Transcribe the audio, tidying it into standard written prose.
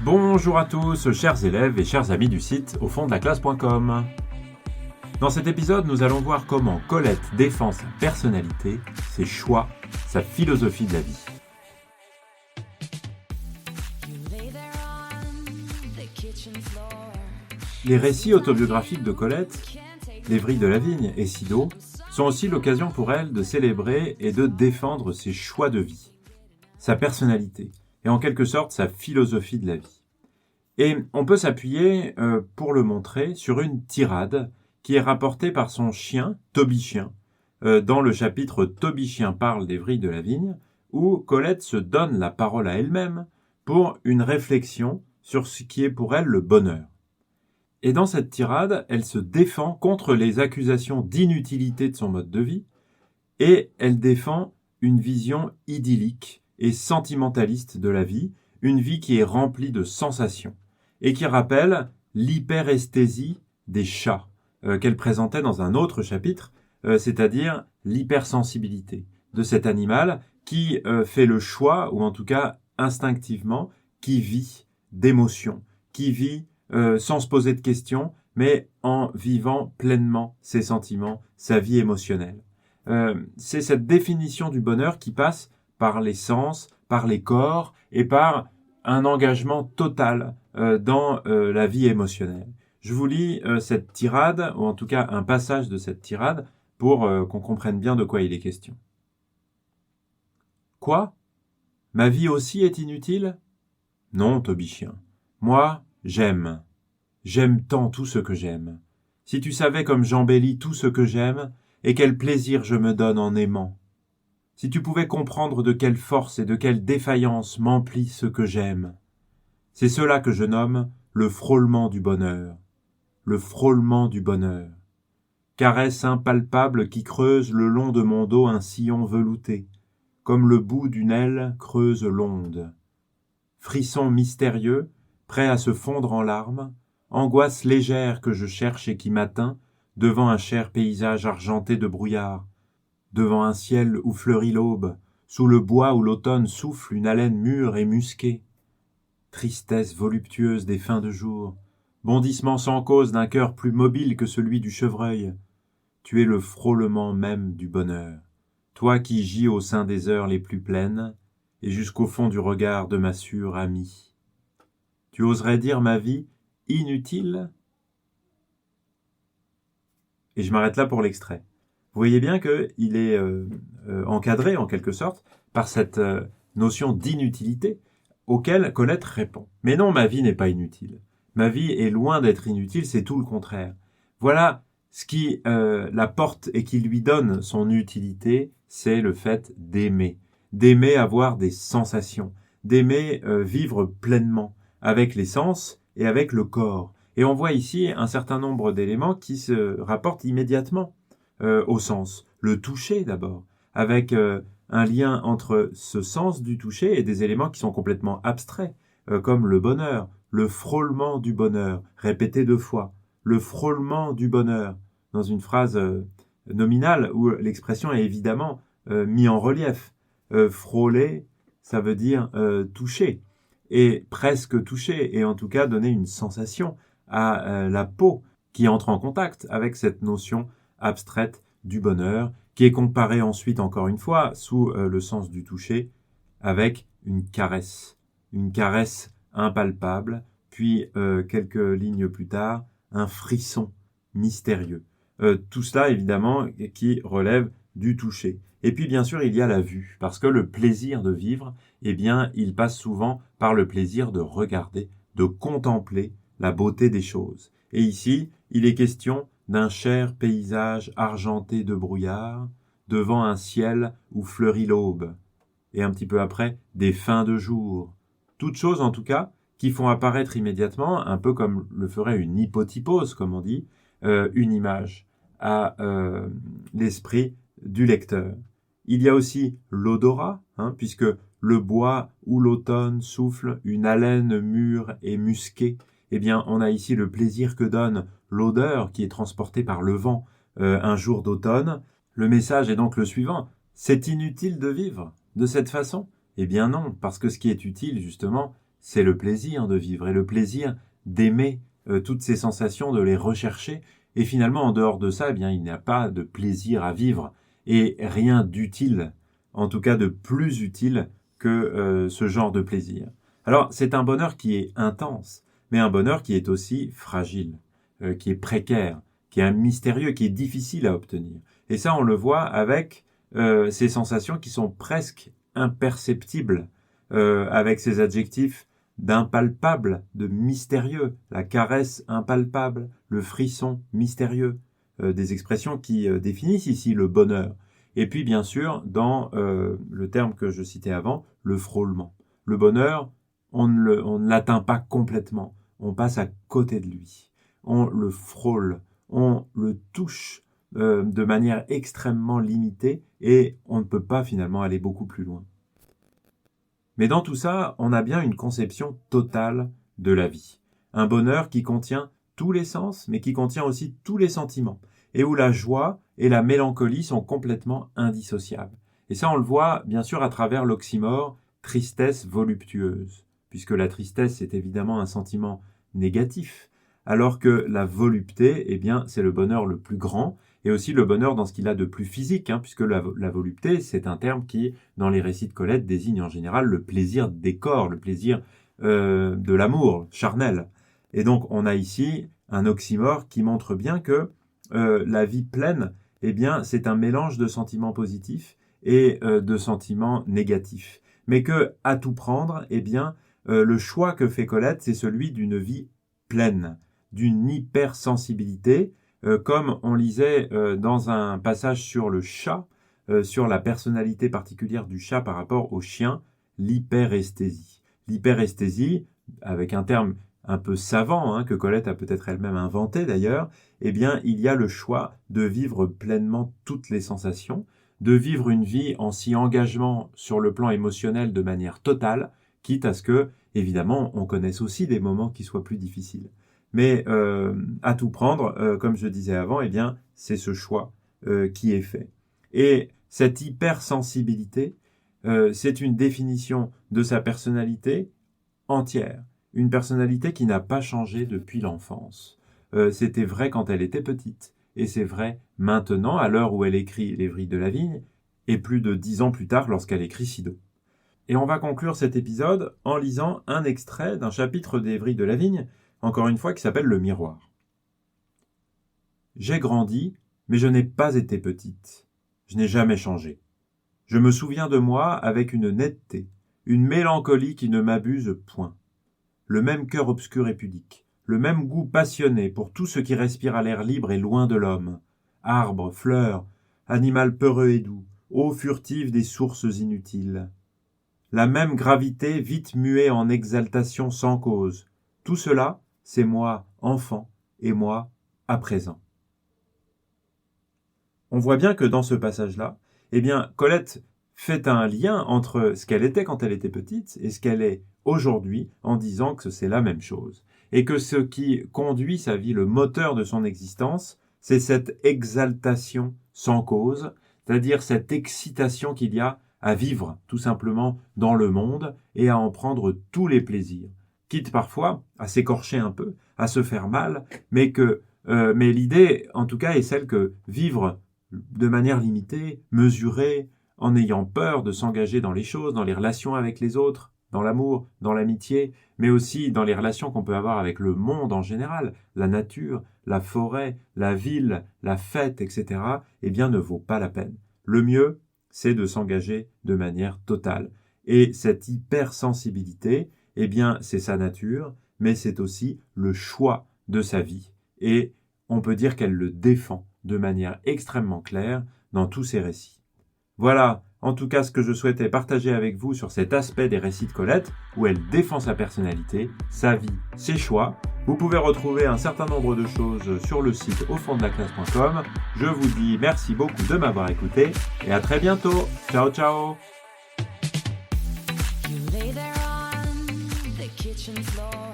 Bonjour à tous, chers élèves et chers amis du site au fond de la classe.com. Dans cet épisode, nous allons voir comment Colette défend sa personnalité, ses choix, sa philosophie de la vie. Les récits autobiographiques de Colette, Les Vrilles de la Vigne et Sido, sont aussi l'occasion pour elle de célébrer et de défendre ses choix de vie, sa personnalité et en quelque sorte sa philosophie de la vie. Et on peut s'appuyer, pour le montrer, sur une tirade qui est rapportée par son chien, Toby Chien, dans le chapitre Toby Chien parle des Vrilles de la Vigne, où Colette se donne la parole à elle-même pour une réflexion sur ce qui est pour elle le bonheur. Et dans cette tirade, elle se défend contre les accusations d'inutilité de son mode de vie, et elle défend une vision idyllique et sentimentaliste de la vie, une vie qui est remplie de sensations, et qui rappelle l'hyperesthésie des chats, qu'elle présentait dans un autre chapitre, c'est-à-dire l'hypersensibilité de cet animal qui fait le choix, ou en tout cas instinctivement, qui vit d'émotions, qui vit sans se poser de questions, mais en vivant pleinement ses sentiments, sa vie émotionnelle. C'est cette définition du bonheur qui passe par les sens, par les corps et par un engagement total dans la vie émotionnelle. Je vous lis cette tirade, ou en tout cas un passage de cette tirade, pour qu'on comprenne bien de quoi il est question. Quoi ? Ma vie aussi est inutile ? Non, Toby Chien. Moi, j'aime. J'aime tant tout ce que j'aime. Si tu savais comme j'embellis tout ce que j'aime, et quel plaisir je me donne en aimant. Si tu pouvais comprendre de quelle force et de quelle défaillance m'emplit ce que j'aime. C'est cela que je nomme le frôlement du bonheur. Le frôlement du bonheur. Caresse impalpable qui creuse le long de mon dos un sillon velouté, comme le bout d'une aile creuse l'onde. Frisson mystérieux, prêt à se fondre en larmes, angoisse légère que je cherche et qui m'atteint, devant un cher paysage argenté de brouillard, devant un ciel où fleurit l'aube, sous le bois où l'automne souffle une haleine mûre et musquée. Tristesse voluptueuse des fins de jour, bondissement sans cause d'un cœur plus mobile que celui du chevreuil. Tu es le frôlement même du bonheur, toi qui gis au sein des heures les plus pleines, et jusqu'au fond du regard de ma sûre amie. Tu oserais dire ma vie inutile ? Et je m'arrête là pour l'extrait. Vous voyez bien qu'il est encadré, en quelque sorte, par cette notion d'inutilité auquel Colette répond. Mais non, ma vie n'est pas inutile. Ma vie est loin d'être inutile, c'est tout le contraire. Voilà ce qui la porte et qui lui donne son utilité, c'est le fait d'aimer. D'aimer avoir des sensations, d'aimer vivre pleinement, avec les sens et avec le corps. Et on voit ici un certain nombre d'éléments qui se rapportent immédiatement au sens. Le toucher d'abord, avec un lien entre ce sens du toucher et des éléments qui sont complètement abstraits, comme le bonheur, le frôlement du bonheur, répété 2 fois, le frôlement du bonheur, dans une phrase nominale où l'expression est évidemment mise en relief. Frôler, ça veut dire toucher, et presque toucher, et en tout cas donner une sensation à la peau qui entre en contact avec cette notion abstraite du bonheur, qui est comparée ensuite, encore une fois, sous le sens du toucher, avec une caresse impalpable, puis quelques lignes plus tard, un frisson mystérieux. Tout cela, évidemment, qui relève du toucher. Et puis, bien sûr, il y a la vue, parce que le plaisir de vivre, eh bien, il passe souvent par le plaisir de regarder, de contempler la beauté des choses. Et ici, il est question d'un cher paysage argenté de brouillard, devant un ciel où fleurit l'aube. Et un petit peu après, des fins de jour. Toutes choses, en tout cas, qui font apparaître immédiatement, un peu comme le ferait une hypotypose, comme on dit, une image à l'esprit du lecteur. Il y a aussi l'odorat, puisque le bois où l'automne souffle une haleine mûre et musquée, eh bien, on a ici le plaisir que donne l'odeur qui est transportée par le vent un jour d'automne. Le message est donc le suivant. C'est inutile de vivre de cette façon ? Eh bien non, parce que ce qui est utile, justement, c'est le plaisir de vivre et le plaisir d'aimer toutes ces sensations, de les rechercher. Et finalement, en dehors de ça, eh bien, il n'y a pas de plaisir à vivre et rien d'utile, en tout cas de plus utile que ce genre de plaisir. Alors, c'est un bonheur qui est intense, mais un bonheur qui est aussi fragile, qui est précaire, qui est mystérieux, qui est difficile à obtenir. Et ça, on le voit avec ces sensations qui sont presque imperceptibles, avec ces adjectifs d'impalpable, de mystérieux, la caresse impalpable, le frisson mystérieux, des expressions qui définissent ici le bonheur. Et puis bien sûr, dans le terme que je citais avant, le frôlement. Le bonheur, on ne l'atteint pas complètement, on passe à côté de lui. On le frôle, on le touche de manière extrêmement limitée et on ne peut pas finalement aller beaucoup plus loin. Mais dans tout ça, on a bien une conception totale de la vie. Un bonheur qui contient tous les sens, mais qui contient aussi tous les sentiments, et où la joie et la mélancolie sont complètement indissociables. Et ça, on le voit bien sûr à travers l'oxymore tristesse voluptueuse, puisque la tristesse est évidemment un sentiment négatif, alors que la volupté, eh bien, c'est le bonheur le plus grand, et aussi le bonheur dans ce qu'il a de plus physique, puisque la volupté, c'est un terme qui, dans les récits de Colette, désigne en général le plaisir des corps, le plaisir de l'amour charnel. Et donc, on a ici un oxymore qui montre bien que la vie pleine, eh bien, c'est un mélange de sentiments positifs et de sentiments négatifs. Mais que, à tout prendre, eh bien, le choix que fait Colette, c'est celui d'une vie pleine, d'une hypersensibilité, comme on lisait dans un passage sur le chat, sur la personnalité particulière du chat par rapport au chien, l'hyperesthésie. L'hyperesthésie, avec un terme un peu savant, que Colette a peut-être elle-même inventé d'ailleurs, eh bien, il y a le choix de vivre pleinement toutes les sensations, de vivre une vie en s'y engageant sur le plan émotionnel de manière totale, quitte à ce que, évidemment, on connaisse aussi des moments qui soient plus difficiles. Mais à tout prendre, comme je disais avant, eh bien, c'est ce choix qui est fait. Et cette hypersensibilité, c'est une définition de sa personnalité entière. Une personnalité qui n'a pas changé depuis l'enfance. C'était vrai quand elle était petite, et c'est vrai maintenant, à l'heure où elle écrit Les Vrilles de la Vigne, et plus de 10 ans plus tard lorsqu'elle écrit Sido. Et on va conclure cet épisode en lisant un extrait d'un chapitre des Vrilles de la Vigne, encore une fois, qui s'appelle Le Miroir. J'ai grandi, mais je n'ai pas été petite. Je n'ai jamais changé. Je me souviens de moi avec une netteté, une mélancolie qui ne m'abuse point. Le même cœur obscur et pudique, le même goût passionné pour tout ce qui respire à l'air libre et loin de l'homme. Arbres, fleurs, animal peureux et doux, eau furtive des sources inutiles. La même gravité vite muée en exaltation sans cause. Tout cela, c'est moi, enfant, et moi, à présent. On voit bien que dans ce passage-là, eh bien, Colette fait un lien entre ce qu'elle était quand elle était petite et ce qu'elle est aujourd'hui en disant que c'est la même chose. Et que ce qui conduit sa vie, le moteur de son existence, c'est cette exaltation sans cause, c'est-à-dire cette excitation qu'il y a à vivre tout simplement dans le monde et à en prendre tous les plaisirs. Quitte parfois à s'écorcher un peu, à se faire mal, mais l'idée, en tout cas, est celle que vivre de manière limitée, mesurée, en ayant peur de s'engager dans les choses, dans les relations avec les autres, dans l'amour, dans l'amitié, mais aussi dans les relations qu'on peut avoir avec le monde en général, la nature, la forêt, la ville, la fête, etc., eh bien, ne vaut pas la peine. Le mieux, c'est de s'engager de manière totale. Et cette hypersensibilité, eh bien, c'est sa nature, mais c'est aussi le choix de sa vie. Et on peut dire qu'elle le défend de manière extrêmement claire dans tous ses récits. Voilà, en tout cas, ce que je souhaitais partager avec vous sur cet aspect des récits de Colette, où elle défend sa personnalité, sa vie, ses choix. Vous pouvez retrouver un certain nombre de choses sur le site aufonddelaclasse.com. Je vous dis merci beaucoup de m'avoir écouté et à très bientôt. Ciao, ciao. You lay there on the kitchen floor.